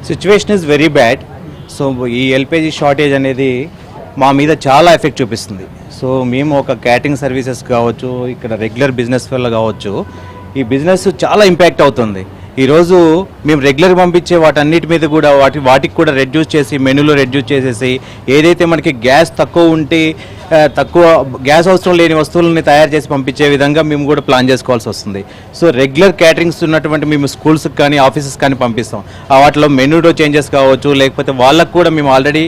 Situation is very bad. So ఈ LPG shortage అనేది మా మీద చాలా ఎఫెక్ట్ చూపిస్తుంది. సో మేము ఒక క్యాటరింగ్ సర్వీసెస్ కావచ్చు, ఇక్కడ రెగ్యులర్ బిజినెస్ వల్ల కావచ్చు, ఈ బిజినెస్ చాలా ఇంపాక్ట్ అవుతుంది. ఈరోజు మేము రెగ్యులర్ పంపించే వాటన్నిటి మీద కూడా వాటికి కూడా రెడ్యూస్ చేసి, మెనూలో రెడ్యూస్ చేసేసి, ఏదైతే మనకి గ్యాస్ తక్కువ ఉంటే తక్కువ గ్యాస్ అవసరం లేని వస్తువులని తయారు చేసి పంపించే విధంగా మేము కూడా ప్లాన్ చేసుకోవాల్సి వస్తుంది. సో రెగ్యులర్ క్యాటరింగ్స్ ఉన్నటువంటి మేము స్కూల్స్కి కానీ ఆఫీసెస్ కానీ పంపిస్తాం. వాటిలో మెనూలో చేంజెస్ కావచ్చు, లేకపోతే వాళ్ళకు కూడా మేము ఆల్రెడీ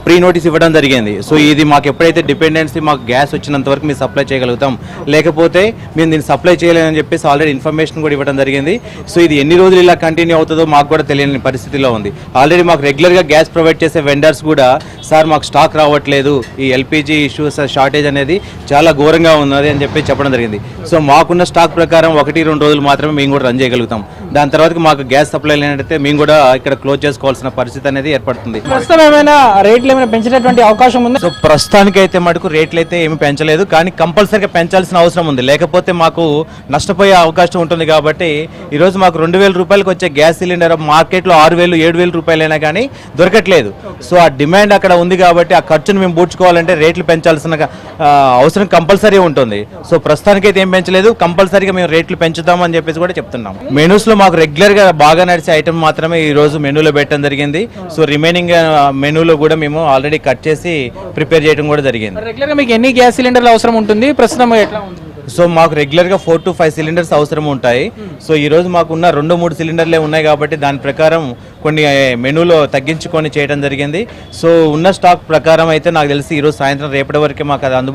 ప్రీ నోటీస్ ఇవ్వడం జరిగింది. సో ఇది మాకు ఎప్పుడైతే డిపెండెన్సీ మాకు గ్యాస్ వచ్చినంత వరకు మేము సప్లై చేయగలుగుతాం, లేకపోతే మేము దీన్ని సప్లై చేయలేదని చెప్పేసి ఆల్రెడీ ఇన్ఫర్మేషన్ కూడా ఇవ్వడం జరిగింది. సో ఇది ఎన్ని రోజులు ఇలా కంటిన్యూ అవుతుందో మాకు కూడా తెలియని పరిస్థితిలో ఉంది. ఆల్రెడీ మాకు రెగ్యులర్గా గ్యాస్ ప్రొవైడ్ చేసే వెండర్స్ కూడా, సార్ మాకు స్టాక్ రావట్లేదు, ఈ ఎల్పిజి ఇష్యూస్ షార్టేజ్ అనేది చాలా ఘోరంగా ఉన్నది అని చెప్పి చెప్పడం జరిగింది. సో మాకున్న స్టాక్ ప్రకారం 1-2 రోజులు మాత్రమే మేము కూడా రన్ చేయగలుగుతాం. దాని తర్వాత మాకు గ్యాస్ సప్లై లేనట్టయితే మేము కూడా ఇక్కడ క్లోజ్ చేసుకోవాల్సిన పరిస్థితి అనేది ఏర్పడుతుంది. ప్రస్తుతం ఏమైనా రేట్లు ఏమైనా పెంచేటటువంటి అవకాశం ఉంది? సో ప్రస్తుతానికి అయితే మటుకు రేట్లు అయితే ఏమి పెంచలేదు, కానీ కంపల్సరీగా పెంచాల్సిన అవసరం ఉంది. లేకపోతే మాకు నష్టపోయే అవకాశం ఉంటుంది. కాబట్టి ఈరోజు మాకు 2,000 రూపాయలకు వచ్చే గ్యాస్ సిలిండర్ మార్కెట్లో 6,000-7,000 రూపాయలైనా కానీ దొరకట్లేదు. సో ఆ డిమాండ్ అక్కడ ఉంది కాబట్టి ఆ ఖర్చును మేము పూడ్చుకోవాలంటే రేట్లు పెంచాల్సిన అవసరం కంపల్సరీ ఉంటుంది. సో ప్రస్తుతానికి అయితే ఏం పెంచలేదు, కంపల్సరీగా మేము రేట్లు పెంచుతామని చెప్పేసి కూడా చెప్తున్నాం. మెనూస్లో మాకు రెగ్యులర్గా బాగా నడిచే ఐటమ్ మాత్రమే ఈరోజు మెనూలో పెట్టడం జరిగింది. సో రిమైనింగ్ మెనూలో కూడా మేము ఆల్రెడీ కట్ చేసి ప్రిపేర్ చేయడం కూడా జరిగింది. రెగ్యులర్గా మీకు ఎన్ని గ్యాస్ సిలిండర్లు అవసరం ఉంటుంది? ప్రస్తుతం ఎట్లా ఉంది? సో మాకు రెగ్యులర్గా 4 to 5 సిలిండర్స్ అవసరం ఉంటాయి. సో ఈరోజు మాకున్న 2-3 సిలిండర్లే ఉన్నాయి కాబట్టి దాని ప్రకారం కొన్ని మెనూలో తగ్గించుకొని చేయడం జరిగింది. సో ఉన్న స్టాక్ ప్రకారం అయితే నాకు తెలిసి ఈరోజు సాయంత్రం రేపటి వరకే మాకు అది అందుబాటులో